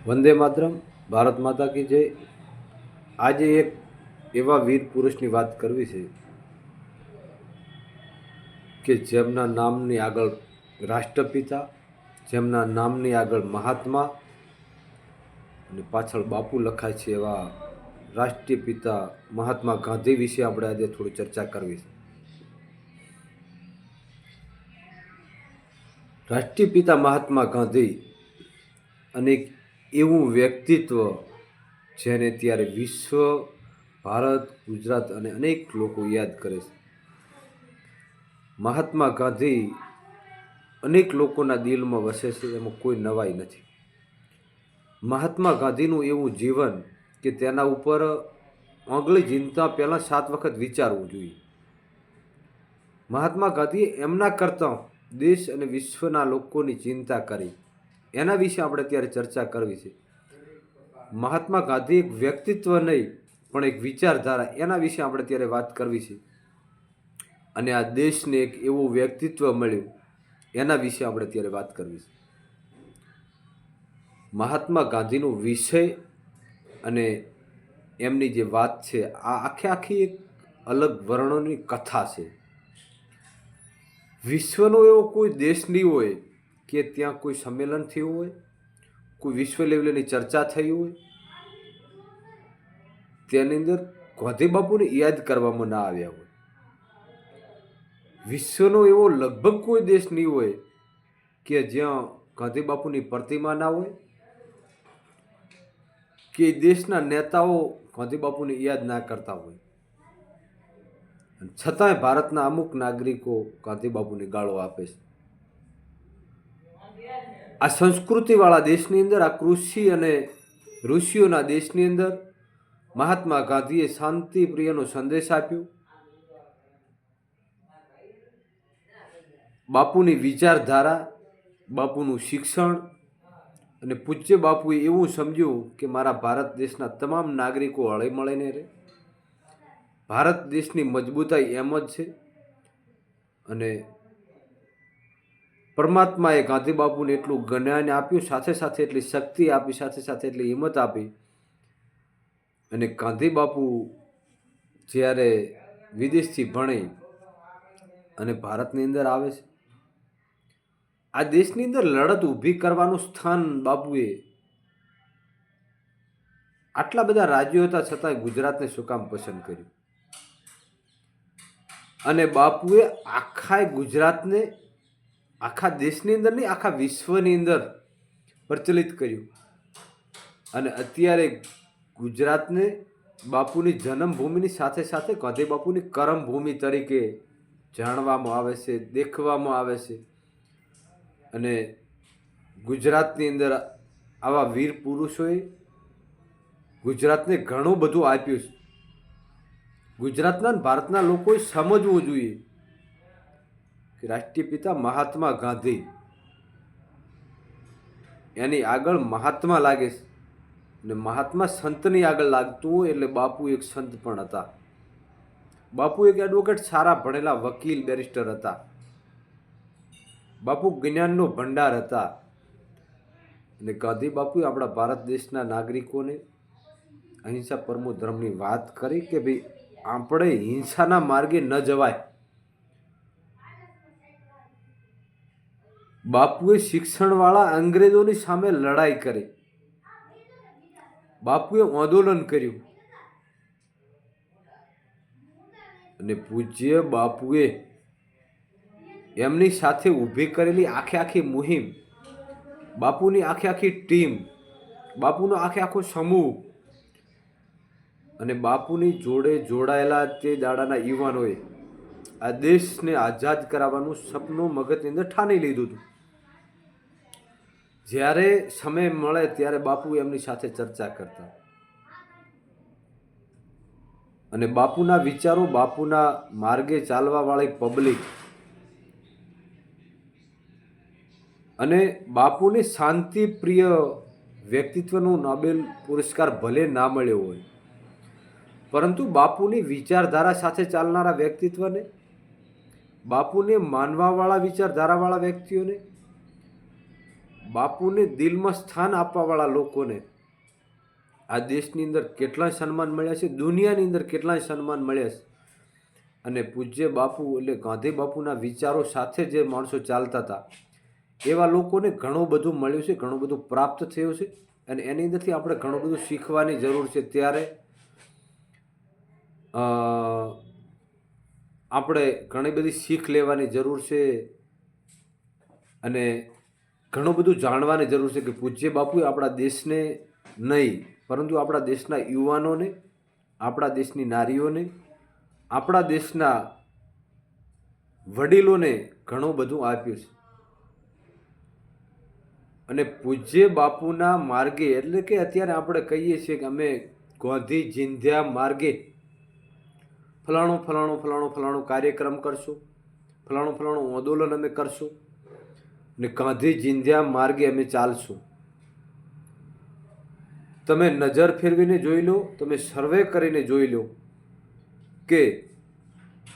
વંદે માતરમ. ભારત માતા કી જય. આજે એક એવા વીર પુરુષની વાત કરવી છે કે જેમના નામની આગળ રાષ્ટ્રપિતા, જેમના નામની આગળ મહાત્મા અને પાછળ બાપુ લખાય છે એવા રાષ્ટ્રીય પિતા મહાત્મા ગાંધી વિશે આપણે આજે થોડી ચર્ચા કરવી છે. રાષ્ટ્રીય પિતા મહાત્મા ગાંધી અને એવું વ્યક્તિત્વ જેને ત્યારે વિશ્વ, ભારત, ગુજરાત અને અનેક લોકો યાદ કરે છે. મહાત્મા ગાંધી અનેક લોકોના દિલમાં વસે છે, એમાં કોઈ નવાઈ નથી. મહાત્મા ગાંધીનું એવું જીવન કે તેના ઉપર આંગળી ઝીનતા પહેલાં 7 વખત વિચારવું જોઈએ. મહાત્મા ગાંધીએ એમના કરતાં દેશ અને વિશ્વના લોકોની ચિંતા કરી. એના વિશે આપણે અત્યારે ચર્ચા કરવી છે. મહાત્મા ગાંધી એક વ્યક્તિત્વ નહીં પણ એક વિચારધારા, એના વિશે આપણે અત્યારે વાત કરવી છે. અને આ દેશને એક એવું વ્યક્તિત્વ મળ્યું, એના વિશે આપણે અત્યારે વાત કરવી છે. મહાત્મા ગાંધીનો વિષય અને એમની જે વાત છે, આ આખી એક અલગ વર્ણનની કથા છે. વિશ્વનો એવો કોઈ દેશ નહીં હોય કે ત્યાં કોઈ સંમેલન થયું હોય, કોઈ વિશ્વ લેવલની ચર્ચા થઈ હોય, તેની અંદર ગાંધી બાપુને યાદ કરવામાં ના આવ્યા હોય. વિશ્વનો એવો લગભગ કોઈ દેશ નહીં હોય કે જ્યાં ગાંધી બાપુની પ્રતિમા ના હોય, કે દેશના નેતાઓ ગાંધી બાપુને યાદ ના કરતા હોય. છતાંય ભારતના અમુક નાગરિકો ગાંધી બાપુને ગાળો આપે છે. આ સંસ્કૃતિવાળા દેશની અંદર, આ કૃષિ અને ઋષિઓના દેશની અંદર મહાત્મા ગાંધીએ શાંતિ પ્રિયનો સંદેશ આપ્યો. બાપુની વિચારધારા, બાપુનું શિક્ષણ અને પૂજ્ય બાપુએ એવું સમજ્યું કે મારા ભારત દેશના તમામ નાગરિકો હળી મળીને રહે. ભારત દેશની મજબૂતાઈ એમ જ છે. અને પરમાત્માએ ગાંધી બાપુને એટલું જ્ઞાન આપ્યું, સાથે સાથે એટલી શક્તિ આપી, સાથે સાથે એટલી હિંમત આપી. અને ગાંધી બાપુ જ્યારે વિદેશથી ભણી અને ભારતની અંદર આવે છે, આ દેશની અંદર લડત ઊભી કરવાનું સ્થાન બાપુએ, આટલા બધા રાજ્યો હતા છતાંય ગુજરાતને શું કામ પસંદ કર્યું? અને બાપુએ આખા ગુજરાતને આખા દેશની અંદર નહીં, આખા વિશ્વની અંદર પ્રચલિત કર્યું. અને અત્યારે ગુજરાતને બાપુની જન્મભૂમિની સાથે સાથે ગાંધી બાપુની કર્મભૂમિ તરીકે જાણવામાં આવે છે, દેખવામાં આવે છે. અને ગુજરાતની અંદર આવા વીર પુરુષોએ ગુજરાતને ઘણું બધું આપ્યું છે. ગુજરાતના ભારતના લોકોએ સમજવું જોઈએ કે રાષ્ટ્રીય પિતા મહાત્મા ગાંધી, એની આગળ મહાત્મા લાગે છે. અને મહાત્મા સંતની આગળ લાગતું હોય એટલે બાપુ એક સંત પણ હતા. બાપુ એક એડવોકેટ, સારા ભણેલા વકીલ, બેરિસ્ટર હતા. બાપુ જ્ઞાનનો ભંડાર હતા. અને ગાંધી બાપુએ આપણા ભારત દેશના નાગરિકોને અહિંસા પરમો ધર્મની વાત કરી કે ભાઈ આપણે હિંસાના માર્ગે ન જવાય. બાપુએ શિક્ષણવાળા અંગ્રેજોની સામે લડાઈ કરી. બાપુએ આંદોલન કર્યું. અને પૂજ્ય બાપુએ એમની સાથે ઊભી કરેલી આખી મુહિમ, બાપુની આખી ટીમ, બાપુનો આખો સમૂહ અને બાપુની જોડે જોડાયેલા તે દાડાના યુવાનોએ આ દેશને આઝાદ કરાવવાનું સપનું મગજની અંદર ઠાની લીધું હતું. જ્યારે સમય મળે ત્યારે બાપુ એમની સાથે ચર્ચા કરતા. અને બાપુના વિચારો, બાપુના માર્ગે ચાલવાવાળી પબ્લિક અને બાપુને શાંતિપ્રિય વ્યક્તિત્વનો નોબેલ પુરસ્કાર ભલે ના મળ્યો હોય, પરંતુ બાપુની વિચારધારા સાથે ચાલનારા વ્યક્તિત્વને, બાપુને માનવાવાળા વિચારધારાવાળા વ્યક્તિઓને, બાપુને દિલમાં સ્થાન આપવાવાળા લોકોને આ દેશની અંદર કેટલાય સન્માન મળ્યા છે, દુનિયાની અંદર કેટલાય સન્માન મળ્યા છે. અને પૂજ્ય બાપુ એટલે ગાંધી બાપુના વિચારો સાથે જે માણસો ચાલતા હતા એવા લોકોને ઘણું બધું મળ્યું છે, ઘણું બધું પ્રાપ્ત થયું છે. અને એની અંદરથી આપણે ઘણું બધું શીખવાની જરૂર છે. ત્યારે આપણે ઘણી બધી શીખ લેવાની જરૂર છે અને ઘણું બધું જાણવાની જરૂર છે કે પૂજ્ય બાપુએ આપણા દેશને નહીં પરંતુ આપણા દેશના યુવાનોને, આપણા દેશની નારીઓને, આપણા દેશના વડીલોને ઘણું બધું આપ્યું છે. અને પૂજ્ય બાપુના માર્ગે એટલે કે અત્યારે આપણે કહીએ છીએ કે અમે ગાંધી જિંધ્યા માર્ગે ફલાણું ફલાણું ફલાણું ફલાણું કાર્યક્રમ કરશું, ફલાણું ફલાણું આંદોલન અમે કરશું ને ગાંધી જિંધ્યા માર્ગે અમે ચાલશું. તમે નજર ફેરવીને જોઈ લો, તમે સર્વે કરીને જોઈ લો કે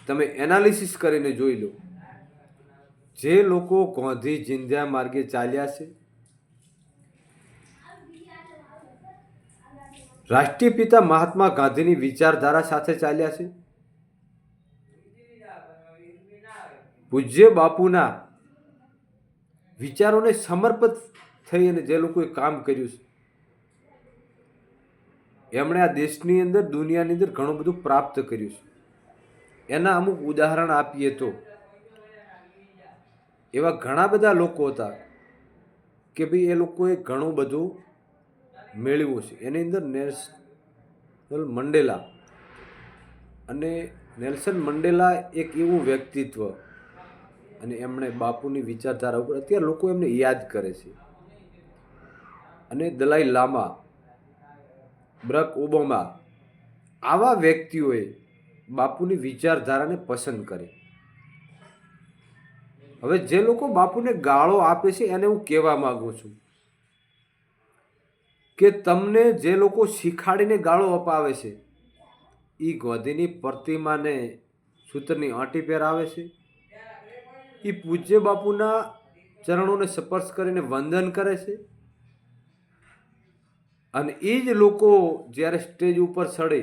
તમે એનાલિસિસ કરીને જોઈ લો, જે લોકો ગાંધી જિંધ્યા માર્ગે ચાલ્યા છે, રાષ્ટ્રીય પિતા મહાત્મા ગાંધીની વિચારધારા સાથે ચાલ્યા છે, પૂજ્ય બાપુના વિચારોને સમર્પિત થઈ અને જે લોકોએ કામ કર્યું છે એમણે આ દેશની અંદર, દુનિયાની અંદર ઘણું બધું પ્રાપ્ત કર્યું છે. એના અમુક ઉદાહરણ આપીએ તો એવા ઘણા બધા લોકો હતા કે ભાઈ એ લોકોએ ઘણું બધું મેળવ્યું છે. એની અંદર નેલ્સન મંડેલા, અને નેલ્સન મંડેલા એક એવું વ્યક્તિત્વ, અને એમણે બાપુની વિચારધારા ઉપર અત્યારે લોકો એમને યાદ કરે છે. અને દલાઈ લામા, બરાક ઓબામા, આવા વ્યક્તિઓએ બાપુની વિચારધારાને પસંદ કરી. હવે જે લોકો બાપુને ગાળો આપે છે એને હું કહેવા માંગુ છું કે તમને જે લોકો શીખાડીને ગાળો અપાવે છે એ ગાંધીની પ્રતિમાને સૂત્રની આંટી પહેરાવે છે, એ પૂજ્ય બાપુના ચરણોને સ્પર્શ કરીને વંદન કરે છે, અને એ જ લોકો જ્યારે સ્ટેજ ઉપર ચડે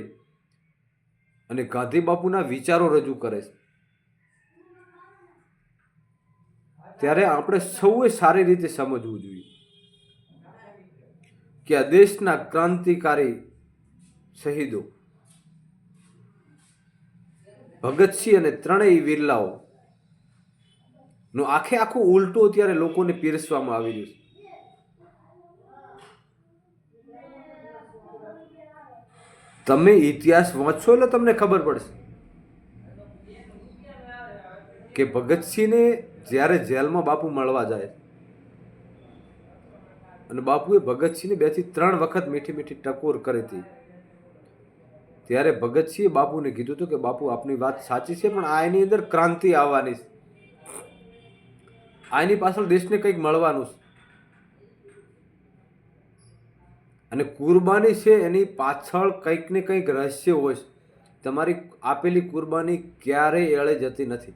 અને ગાંધી બાપુના વિચારો રજૂ કરે છે ત્યારે આપણે સૌએ સારી રીતે સમજવું જોઈએ કે આ દેશના ક્રાંતિકારી શહીદો ભગતસિંહ અને ત્રણેય વીરલાઓ નું આખે આખું ઉલટું અત્યારે લોકોને પીરસવામાં આવી રહ્યું છે. તમે ઇતિહાસ વાંચશો એટલે તમને ખબર પડશે કે ભગતસિંહને જ્યારે જેલમાં બાપુ મળવા જાય અને બાપુએ ભગતસિંહને 2 થી 3 વખત મીઠી મીઠી ટકોર કરી હતી, ત્યારે ભગતસિંહે બાપુને કીધું હતું કે બાપુ આપની વાત સાચી છે, પણ આની અંદર ક્રાંતિ આવવાની છે, આની પાછળ દેશને કંઈક મળવાનું છે, અને કુરબાની છે એની પાછળ કંઈક ને કંઈક રહસ્ય હોય છે. તમારી આપેલી કુરબાની ક્યારેય એળે જતી નથી.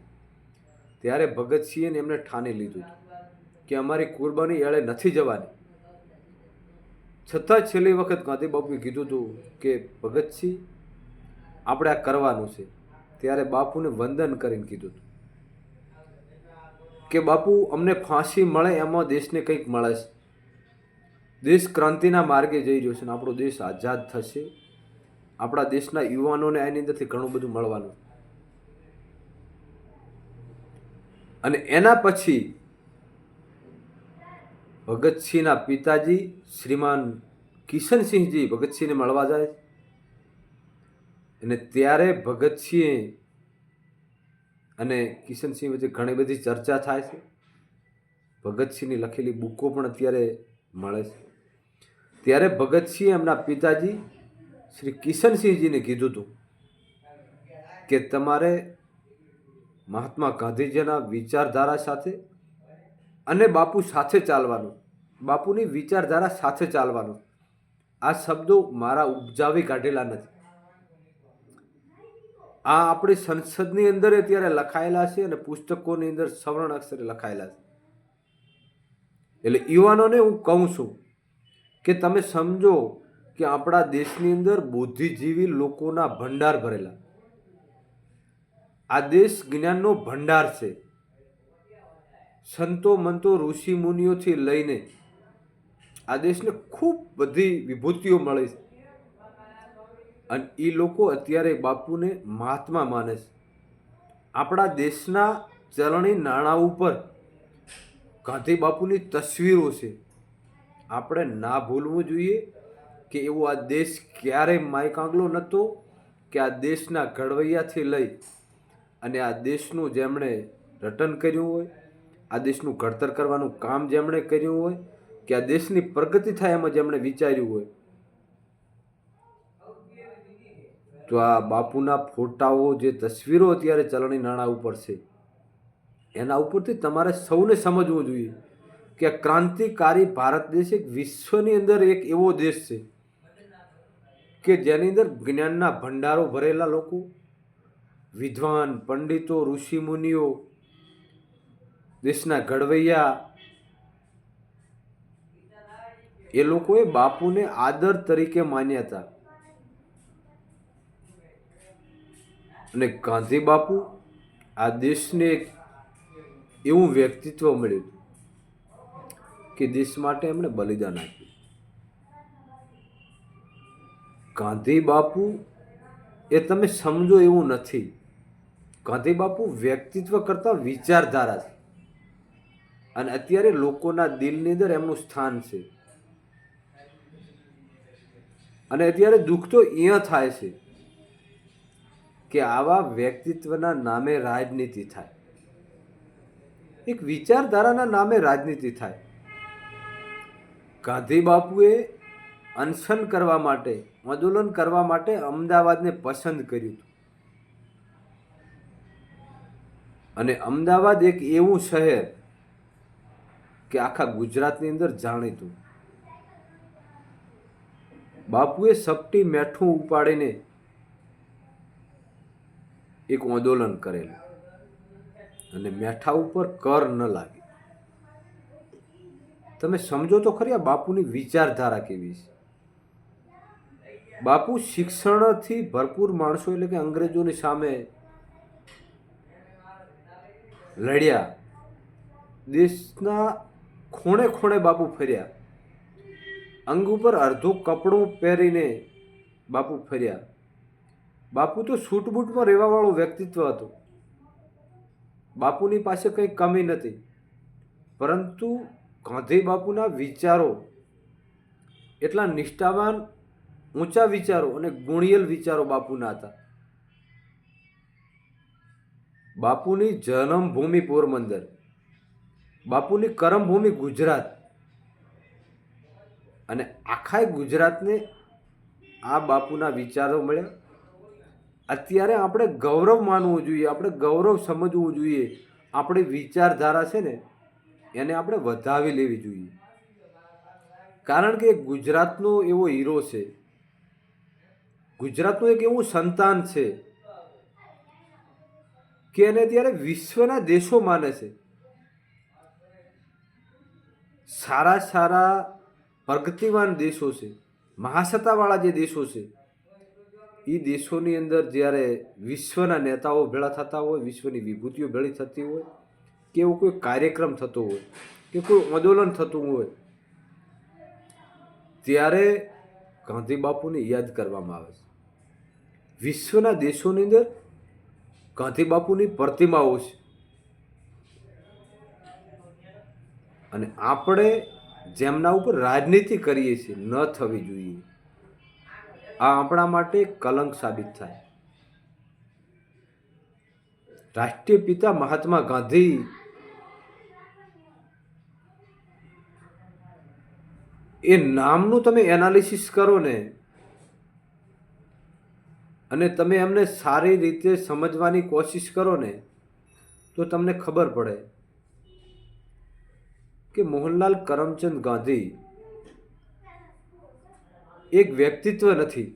ત્યારે ભગતસિંહે એમને ઠાની લીધું કે અમારી કુરબાની એળે નથી જવાની. છતાં છેલ્લી વખત ગાંધી બાપુએ કીધું હતું કે ભગતસિંહ આપણે આ કરવાનું છે. ત્યારે બાપુને વંદન કરીને કીધું હતું કે બાપુ અમને ફાંસી મળે એમાં દેશને કંઈક મળે છે, દેશ ક્રાંતિના માર્ગે જઈ રહ્યો છે, આપણો દેશ આઝાદ થશે, આપણા દેશના યુવાનોને આની અંદરથી ઘણું બધું મળવાનું. અને એના પછી ભગતસિંહના પિતાજી શ્રીમાન કિશનસિંહજી ભગતસિંહને મળવા જાય, અને ત્યારે ભગતસિંહ અને કિશનસિંહ વચ્ચે ઘણી બધી ચર્ચા થાય છે. ભગતસિંહની લખેલી બુકો પણ અત્યારે મળે છે. ત્યારે ભગતસિંહે એમના પિતાજી શ્રી કિશનસિંહજીને કીધું હતું કે તમારે મહાત્મા ગાંધીજીના વિચારધારા સાથે અને બાપુ સાથે ચાલવાનું, બાપુની વિચારધારા સાથે ચાલવાનું. આ શબ્દો મારા ઉપજાવી કાઢેલા નથી, આ આપણી સંસદની અંદર અત્યારે લખાયેલા છે અને પુસ્તકોની અંદર સવર્ણ અક્ષરે લખાયેલા છે. એટલે યુવાનોને હું કહું છું કે તમે સમજો કે આપણા દેશની અંદર બુદ્ધિજીવી લોકોના ભંડાર ભરેલા, આ દેશ જ્ઞાનનો ભંડાર છે. સંતો મંતો ઋષિ મુનિઓથી લઈને આ દેશને ખૂબ બધી વિભૂતિઓ મળે છે, અને એ લોકો અત્યારે બાપુને મહાત્મા માને છે. આપણા દેશના ચલણી નાણાં ઉપર ગાંધી બાપુની તસવીરો છે. આપણે ના ભૂલવું જોઈએ કે એવો આ દેશ ક્યારેય માયકાંગલો નહોતો, કે આ દેશના ઘડવૈયાથી લઈ અને આ દેશનું જેમણે રટન કર્યું હોય, આ દેશનું ઘડતર કરવાનું કામ જેમણે કર્યું હોય, કે આ દેશની પ્રગતિ થાય એમાં જેમણે વિચાર્યું હોય, તો આ બાપુના ફોટાઓ જે તસવીરો અત્યારે ચલણી નાણાં ઉપર છે, એના ઉપરથી તમારે સૌને સમજવું જોઈએ કે ક્રાંતિકારી ભારત દેશ એક વિશ્વની અંદર એક એવો દેશ છે કે જેની અંદર જ્ઞાનના ભંડારો ભરેલા લોકો, વિદ્વાન પંડિતો ઋષિ મુનિઓ, દેશના ઘડવૈયા, એ લોકોએ બાપુને આદર તરીકે માન્યા હતા. અને ગાંધી બાપુ આ દેશને એક એવું વ્યક્તિત્વ મળ્યું કે દેશ માટે એમણે બલિદાન આપ્યું. ગાંધી બાપુ એ તમે સમજો એવું નથી. ગાંધી બાપુ વ્યક્તિત્વ કરતાં વિચારધારા છે, અને અત્યારે લોકોના દિલની અંદર એમનું સ્થાન છે. અને અત્યારે દુઃખ તો અહીંયા થાય છે કે આવા વ્યક્તિત્વના નામે રાજનીતિ થાય, એક વિચારધારાના નામે રાજનીતિ થાય. ગાંધી બાપુએ અનશન કરવા માટે, આંદોલન કરવા માટે અમદાવાદને પસંદ કર્યું હતું. અને અમદાવાદ એક એવું શહેર કે આખા ગુજરાતની અંદર જાણીતું. બાપુએ સપટી મેઠું ઉપાડીને એક આંદોલન કરેલું, અને મેઠા ઉપર કર ન લાગે. તમે સમજો તો ખરી આ બાપુની વિચારધારા કેવી છે. બાપુ શિક્ષણથી ભરપૂર માણસો એટલે કે અંગ્રેજોની સામે લડ્યા. દેશના ખૂણે ખૂણે બાપુ ફર્યા. અંગ ઉપર અડધું કપડું પહેરીને બાપુ ફર્યા. બાપુ તો સૂટબૂટમાં રહેવાવાળો વ્યક્તિત્વ હતો. બાપુની પાસે કંઈ કમી નથી, પરંતુ ગાંધી બાપુના વિચારો એટલા નિષ્ઠાવાન, ઊંચા વિચારો અને ગુણિયલ વિચારો બાપુના હતા. બાપુની જન્મભૂમિ પોરબંદર, બાપુની કર્મભૂમિ ગુજરાત, અને આખા ગુજરાતને આ બાપુના વિચારો મળ્યા. અત્યારે આપણે ગૌરવ માનવું જોઈએ, આપણે ગૌરવ સમજવું જોઈએ. આપણી વિચારધારા છે ને એને આપણે વધાવી લેવી જોઈએ, કારણ કે ગુજરાતનો એવો હીરો છે, ગુજરાતનું એક એવું સંતાન છે કે એને અત્યારે વિશ્વના દેશો માને છે. સારા સારા પ્રગતિવાન દેશો છે, મહાસત્તાવાળા જે દેશો છે, એ દેશોની અંદર જ્યારે વિશ્વના નેતાઓ ભેળા થતા હોય, વિશ્વની વિભૂતિઓ ભેળી થતી હોય, કે એવો કોઈ કાર્યક્રમ થતો હોય, કે કોઈ આંદોલન થતું હોય, ત્યારે ગાંધી બાપુને યાદ કરવામાં આવે છે. વિશ્વના દેશોની અંદર ગાંધી બાપુની પ્રતિમાઓ છે, અને આપણે જેમના ઉપર રાજનીતિ કરીએ છીએ ન થવી જોઈએ. આ આપણા માટે કલંક સાબિત થાય. રાષ્ટ્રીય પિતા મહાત્મા ગાંધી એ નામનું તમે એનાલિસિસ કરો ને, અને તમે એમને સારી રીતે સમજવાની કોશિશ કરો ને, તો તમને ખબર પડે કે મોહનલાલ કરમચંદ ગાંધી એક વ્યક્તિત્વ નથી,